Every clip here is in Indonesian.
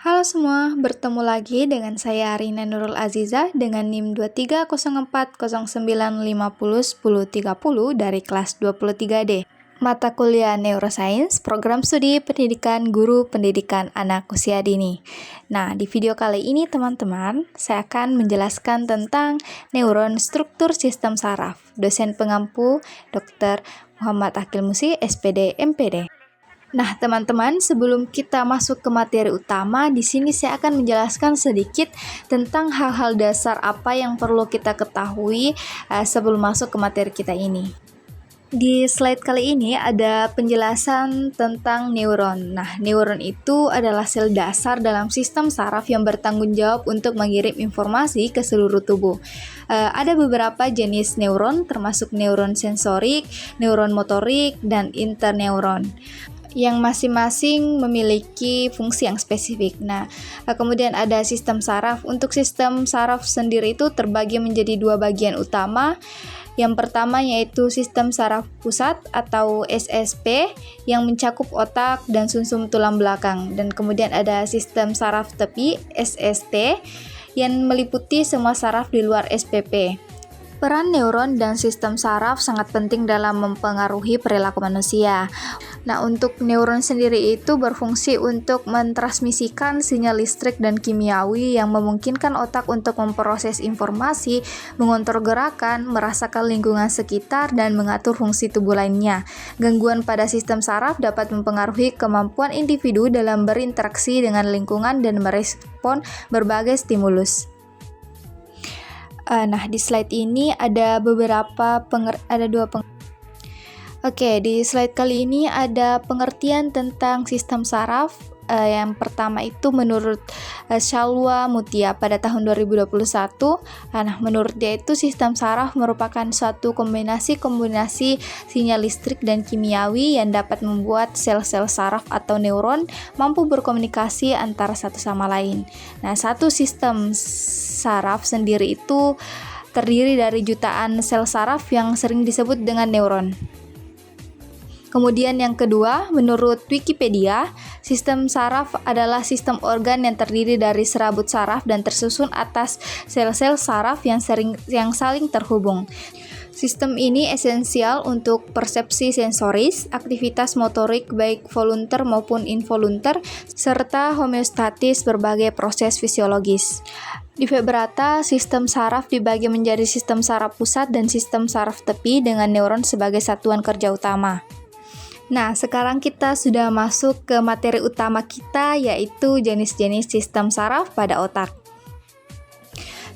Halo semua, bertemu lagi dengan saya Rina Nurul Aziza dengan NIM 230409501030 dari kelas 23D. Mata kuliah Neuroscience, program studi pendidikan guru pendidikan anak usia dini. Nah, di video kali ini teman-teman, saya akan menjelaskan tentang neuron struktur sistem saraf. Dosen pengampu Dr. Muhammad Akil Musi, SPD, MPD. Nah, teman-teman, sebelum kita masuk ke materi utama, di sini saya akan menjelaskan sedikit tentang hal-hal dasar apa yang perlu kita ketahui sebelum masuk ke materi kita ini. Di slide kali ini ada penjelasan tentang neuron. Nah, neuron itu adalah sel dasar dalam sistem saraf yang bertanggung jawab untuk mengirim informasi ke seluruh tubuh. Ada beberapa jenis neuron, termasuk neuron sensorik, neuron motorik, dan interneuron, yang masing-masing memiliki fungsi yang spesifik. Nah, kemudian ada sistem saraf. Untuk sistem saraf sendiri itu terbagi menjadi dua bagian utama. Yang pertama yaitu sistem saraf pusat atau SSP yang mencakup otak dan sumsum tulang belakang. Dan kemudian ada sistem saraf tepi SST yang meliputi semua saraf di luar SPP. Peran neuron dan sistem saraf sangat penting dalam mempengaruhi perilaku manusia. Nah, untuk neuron sendiri itu berfungsi untuk mentransmisikan sinyal listrik dan kimiawi yang memungkinkan otak untuk memproses informasi, mengontrol gerakan, merasakan lingkungan sekitar, dan mengatur fungsi tubuh lainnya. Gangguan pada sistem saraf dapat mempengaruhi kemampuan individu dalam berinteraksi dengan lingkungan dan merespon berbagai stimulus. Nah, di slide ini ada Oke, di slide kali ini ada pengertian tentang sistem saraf. Yang pertama itu menurut Shalwa Mutia pada tahun 2021. Nah, menurut dia itu sistem saraf merupakan suatu kombinasi sinyal listrik dan kimiawi yang dapat membuat sel-sel saraf atau neuron mampu berkomunikasi antara satu sama lain. Nah, satu sistem saraf sendiri itu terdiri dari jutaan sel saraf yang sering disebut dengan neuron. Kemudian yang kedua, menurut Wikipedia, sistem saraf adalah sistem organ yang terdiri dari serabut saraf dan tersusun atas sel-sel saraf yang saling terhubung. Sistem ini esensial untuk persepsi sensoris, aktivitas motorik baik volunter maupun involunter, serta homeostatis berbagai proses fisiologis. Di Febrata, sistem saraf dibagi menjadi sistem saraf pusat dan sistem saraf tepi dengan neuron sebagai satuan kerja utama. Nah, sekarang kita sudah masuk ke materi utama kita, yaitu jenis-jenis sistem saraf pada otak.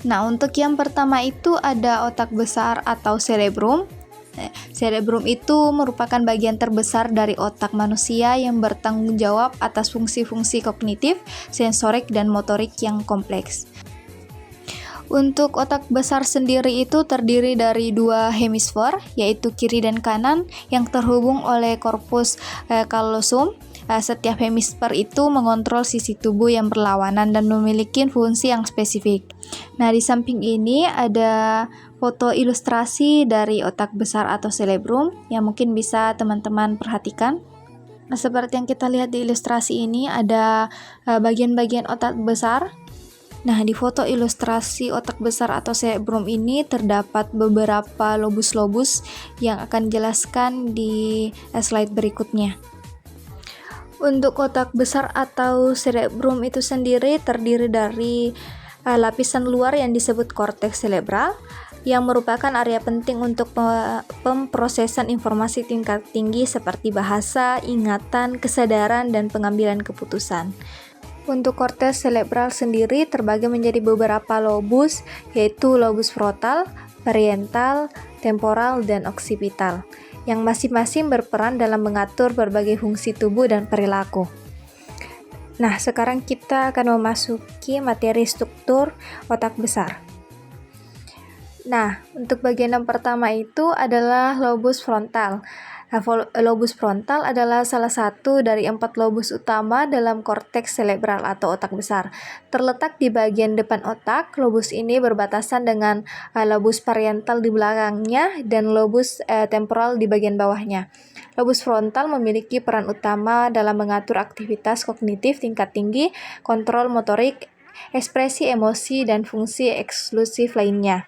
Nah, untuk yang pertama itu ada otak besar atau cerebrum. Cerebrum itu merupakan bagian terbesar dari otak manusia yang bertanggung jawab atas fungsi-fungsi kognitif, sensorik, dan motorik yang kompleks. Untuk otak besar sendiri itu terdiri dari dua hemisfer, yaitu kiri dan kanan, yang terhubung oleh korpus kallosum. Setiap hemisfer itu mengontrol sisi tubuh yang berlawanan dan memiliki fungsi yang spesifik. Nah, di samping ini ada foto ilustrasi dari otak besar atau cerebrum yang mungkin bisa teman-teman perhatikan. Nah, seperti yang kita lihat di ilustrasi ini ada bagian-bagian otak besar. Nah, di foto ilustrasi otak besar atau cerebrum ini terdapat beberapa lobus-lobus yang akan dijelaskan di slide berikutnya. Untuk otak besar atau cerebrum itu sendiri terdiri dari lapisan luar yang disebut korteks cerebral, yang merupakan area penting untuk pemrosesan informasi tingkat tinggi seperti bahasa, ingatan, kesadaran, dan pengambilan keputusan. Untuk korteks cerebral sendiri terbagi menjadi beberapa lobus, yaitu lobus frontal, parietal, temporal, dan oksipital, yang masing-masing berperan dalam mengatur berbagai fungsi tubuh dan perilaku. Nah, sekarang kita akan memasuki materi struktur otak besar. Nah, untuk bagian yang pertama itu adalah lobus frontal. Lobus frontal adalah salah satu dari 4 lobus utama dalam korteks cerebral atau otak besar. Terletak di bagian depan otak, lobus ini berbatasan dengan lobus parietal di belakangnya dan lobus temporal di bagian bawahnya. Lobus frontal memiliki peran utama dalam mengatur aktivitas kognitif tingkat tinggi, kontrol motorik, ekspresi emosi, dan fungsi eksklusif lainnya.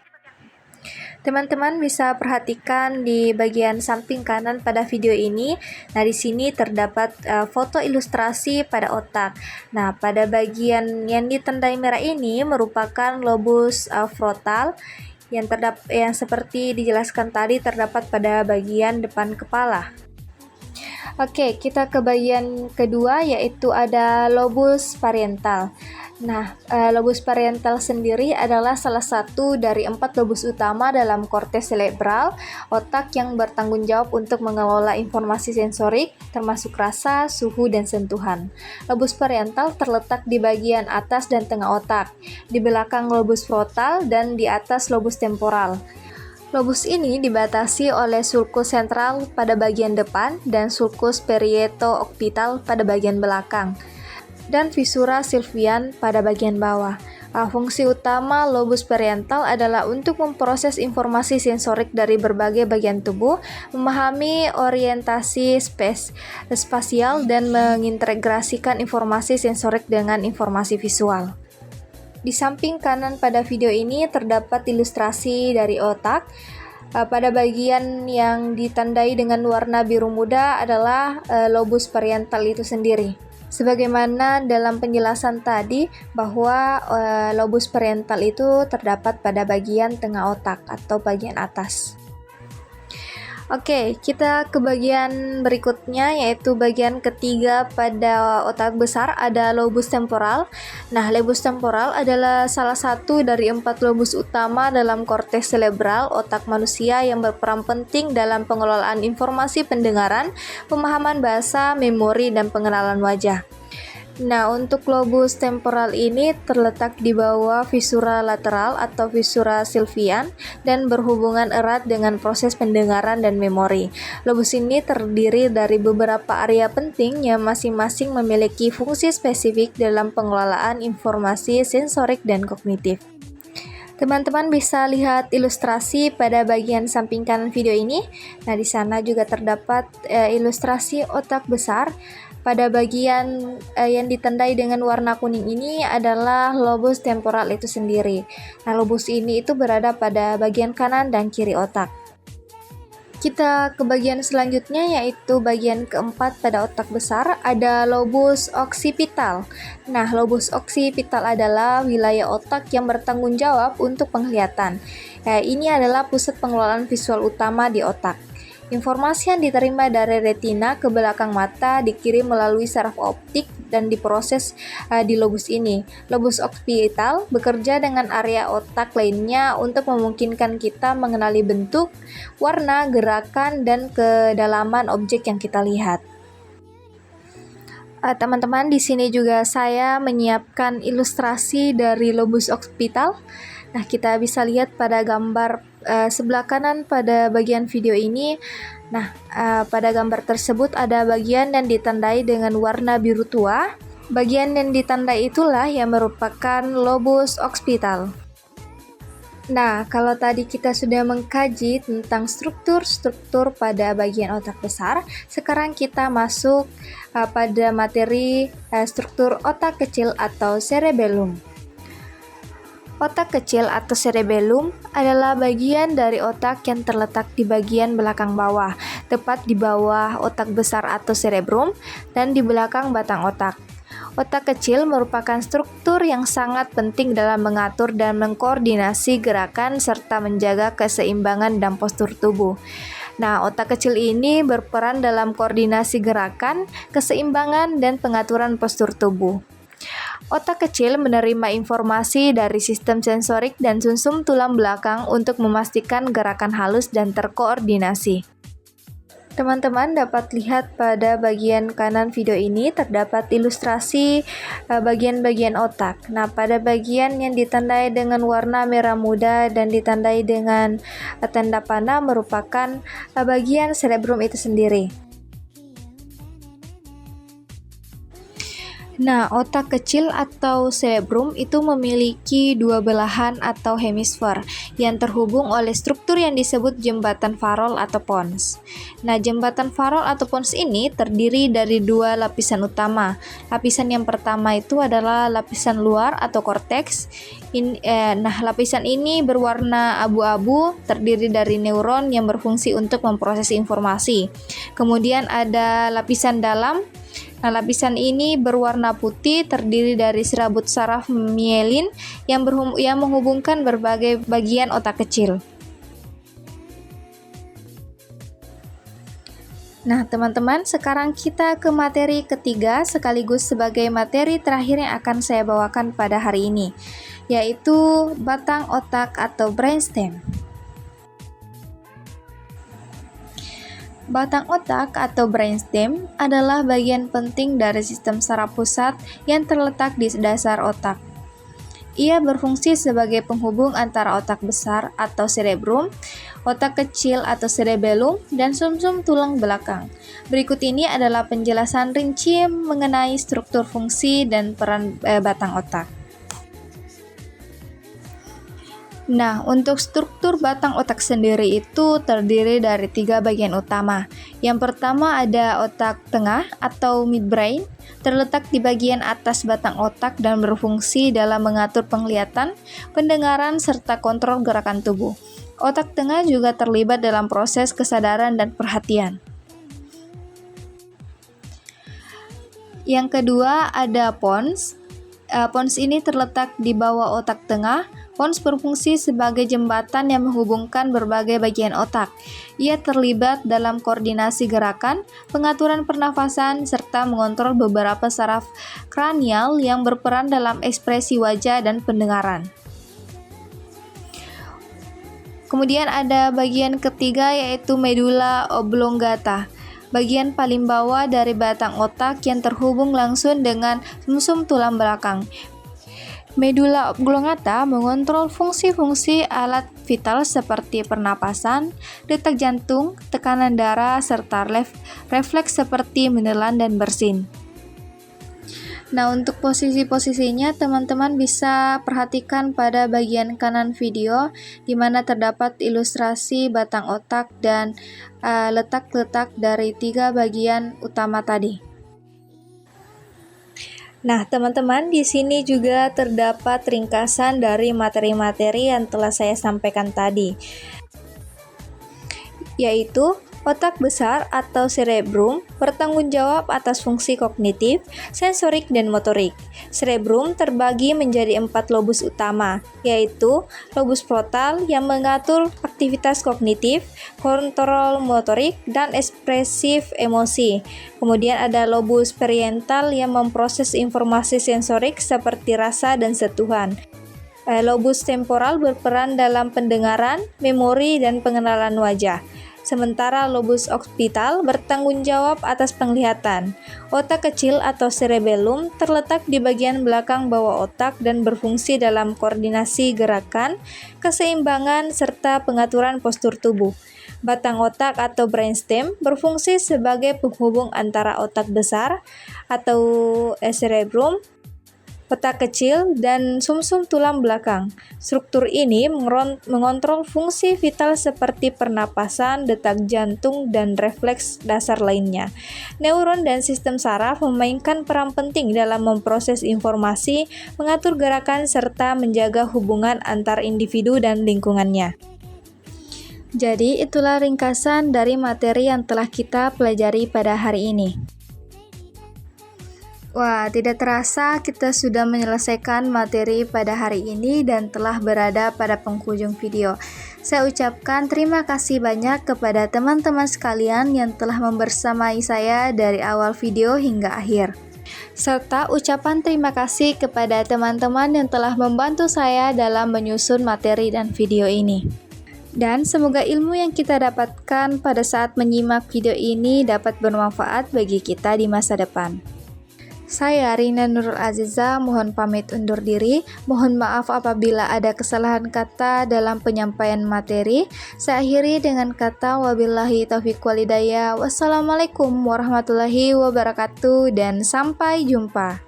Teman-teman bisa perhatikan di bagian samping kanan pada video ini. Nah, di sini terdapat foto ilustrasi pada otak. Nah, pada bagian yang ditandai merah ini merupakan lobus frontal yang seperti dijelaskan tadi terdapat pada bagian depan kepala. Oke, kita ke bagian kedua, yaitu ada lobus parietal. Nah, lobus parietal sendiri adalah salah satu dari 4 lobus utama dalam korteks cerebral, otak yang bertanggung jawab untuk mengelola informasi sensorik, termasuk rasa, suhu, dan sentuhan. Lobus parietal terletak di bagian atas dan tengah otak, di belakang lobus frontal, dan di atas lobus temporal. Lobus ini dibatasi oleh sulcus sentral pada bagian depan dan sulcus parieto-occipital pada bagian belakang, dan visura sylvian pada bagian bawah. Fungsi utama lobus parietal adalah untuk memproses informasi sensorik dari berbagai bagian tubuh, memahami orientasi spasial, dan mengintegrasikan informasi sensorik dengan informasi visual. Di samping kanan pada video ini terdapat ilustrasi dari otak. Pada bagian yang ditandai dengan warna biru muda adalah lobus parietal itu sendiri. Sebagaimana dalam penjelasan tadi bahwa lobus parietal itu terdapat pada bagian tengah otak atau bagian atas. Oke, kita ke bagian berikutnya, yaitu bagian ketiga pada otak besar, ada lobus temporal. Nah, lobus temporal adalah salah satu dari 4 lobus utama dalam korteks cerebral otak manusia yang berperan penting dalam pengelolaan informasi pendengaran, pemahaman bahasa, memori, dan pengenalan wajah. Nah, untuk lobus temporal ini terletak di bawah visura lateral atau visura sylvian dan berhubungan erat dengan proses pendengaran dan memori. Lobus ini terdiri dari beberapa area penting yang masing-masing memiliki fungsi spesifik dalam pengelolaan informasi sensorik dan kognitif. Teman-teman bisa lihat ilustrasi pada bagian samping kanan video ini. Nah, di sana juga terdapat ilustrasi otak besar. Pada bagian yang ditandai dengan warna kuning ini adalah lobus temporal itu sendiri. Nah, lobus ini itu berada pada bagian kanan dan kiri otak. Kita ke bagian selanjutnya, yaitu bagian keempat pada otak besar, ada lobus occipital. Nah, lobus occipital adalah wilayah otak yang bertanggung jawab untuk penglihatan. Ini adalah pusat pengelolaan visual utama di otak. Informasi yang diterima dari retina ke belakang mata dikirim melalui saraf optik dan diproses di lobus ini. Lobus occipital bekerja dengan area otak lainnya untuk memungkinkan kita mengenali bentuk, warna, gerakan, dan kedalaman objek yang kita lihat. Teman-teman, di sini juga saya menyiapkan ilustrasi dari lobus occipital. Nah, kita bisa lihat pada gambar sebelah kanan pada bagian video ini. Nah, pada gambar tersebut ada bagian yang ditandai dengan warna biru tua. Bagian yang ditandai itulah yang merupakan lobus occipital. Nah, kalau tadi kita sudah mengkaji tentang struktur-struktur pada bagian otak besar, sekarang kita masuk pada materi struktur otak kecil atau cerebellum. Otak kecil atau cerebellum adalah bagian dari otak yang terletak di bagian belakang bawah, tepat di bawah otak besar atau cerebrum, dan di belakang batang otak. Otak kecil merupakan struktur yang sangat penting dalam mengatur dan mengkoordinasi gerakan serta menjaga keseimbangan dan postur tubuh. Nah, otak kecil ini berperan dalam koordinasi gerakan, keseimbangan, dan pengaturan postur tubuh. Otak kecil menerima informasi dari sistem sensorik dan sumsum tulang belakang untuk memastikan gerakan halus dan terkoordinasi. Teman-teman dapat lihat pada bagian kanan video ini terdapat ilustrasi bagian-bagian otak. Nah, pada bagian yang ditandai dengan warna merah muda dan ditandai dengan tanda panah merupakan bagian cerebrum itu sendiri. Nah, otak kecil atau cerebrum itu memiliki dua belahan atau hemisfer yang terhubung oleh struktur yang disebut jembatan Farol atau pons. Nah, jembatan Farol atau pons ini terdiri dari dua lapisan utama. Lapisan yang pertama itu adalah lapisan luar atau korteks. Lapisan ini berwarna abu-abu, terdiri dari neuron yang berfungsi untuk memproses informasi. Kemudian ada lapisan dalam. Nah, lapisan ini berwarna putih, terdiri dari serabut saraf mielin yang menghubungkan berbagai bagian otak kecil. Nah, teman-teman, sekarang kita ke materi ketiga sekaligus sebagai materi terakhir yang akan saya bawakan pada hari ini, yaitu batang otak atau brainstem. Batang otak atau brainstem adalah bagian penting dari sistem saraf pusat yang terletak di dasar otak. Ia berfungsi sebagai penghubung antara otak besar atau cerebrum, otak kecil atau cerebellum, dan sumsum tulang belakang. Berikut ini adalah penjelasan rinci mengenai struktur fungsi dan peran batang otak. Nah, untuk struktur batang otak sendiri itu terdiri dari 3 bagian utama. Yang pertama ada otak tengah atau midbrain, terletak di bagian atas batang otak dan berfungsi dalam mengatur penglihatan, pendengaran, serta kontrol gerakan tubuh. Otak tengah juga terlibat dalam proses kesadaran dan perhatian. Yang kedua ada pons. Pons ini terletak di bawah otak tengah. Pons berfungsi sebagai jembatan yang menghubungkan berbagai bagian otak. Ia terlibat dalam koordinasi gerakan, pengaturan pernafasan, serta mengontrol beberapa saraf kranial yang berperan dalam ekspresi wajah dan pendengaran. Kemudian ada bagian ketiga yaitu medula oblongata. Bagian paling bawah dari batang otak yang terhubung langsung dengan sumsum tulang belakang. Medula oblongata mengontrol fungsi-fungsi alat vital seperti pernapasan, detak jantung, tekanan darah, serta refleks seperti menelan dan bersin. Nah, untuk posisi-posisinya teman-teman bisa perhatikan pada bagian kanan video di mana terdapat ilustrasi batang otak dan letak-letak dari 3 bagian utama tadi. Nah, teman-teman, di sini juga terdapat ringkasan dari materi-materi yang telah saya sampaikan tadi, yaitu otak besar atau cerebrum bertanggung jawab atas fungsi kognitif, sensorik, dan motorik. Cerebrum terbagi menjadi 4 lobus utama, yaitu lobus frontal yang mengatur aktivitas kognitif, kontrol motorik, dan ekspresif emosi. Kemudian ada lobus parietal yang memproses informasi sensorik seperti rasa dan sentuhan. Lobus temporal berperan dalam pendengaran, memori, dan pengenalan wajah. Sementara lobus occipital bertanggung jawab atas penglihatan. Otak kecil atau cerebellum terletak di bagian belakang bawah otak dan berfungsi dalam koordinasi gerakan, keseimbangan, serta pengaturan postur tubuh. Batang otak atau brainstem berfungsi sebagai penghubung antara otak besar atau cerebrum, otak kecil, dan sumsum tulang belakang. Struktur ini mengontrol fungsi vital seperti pernapasan, detak jantung, dan refleks dasar lainnya. Neuron dan sistem saraf memainkan peran penting dalam memproses informasi, mengatur gerakan, serta menjaga hubungan antar individu dan lingkungannya. Jadi, itulah ringkasan dari materi yang telah kita pelajari pada hari ini. Wah, tidak terasa kita sudah menyelesaikan materi pada hari ini dan telah berada pada penghujung video. Saya ucapkan terima kasih banyak kepada teman-teman sekalian yang telah membersamai saya dari awal video hingga akhir. Serta ucapan terima kasih kepada teman-teman yang telah membantu saya dalam menyusun materi dan video ini. Dan semoga ilmu yang kita dapatkan pada saat menyimak video ini dapat bermanfaat bagi kita di masa depan. Saya Rina Nurul Aziza, mohon pamit undur diri. Mohon maaf apabila ada kesalahan kata dalam penyampaian materi. Saya akhiri dengan kata wabillahi taufiq walhidayah. Wassalamualaikum warahmatullahi wabarakatuh dan sampai jumpa.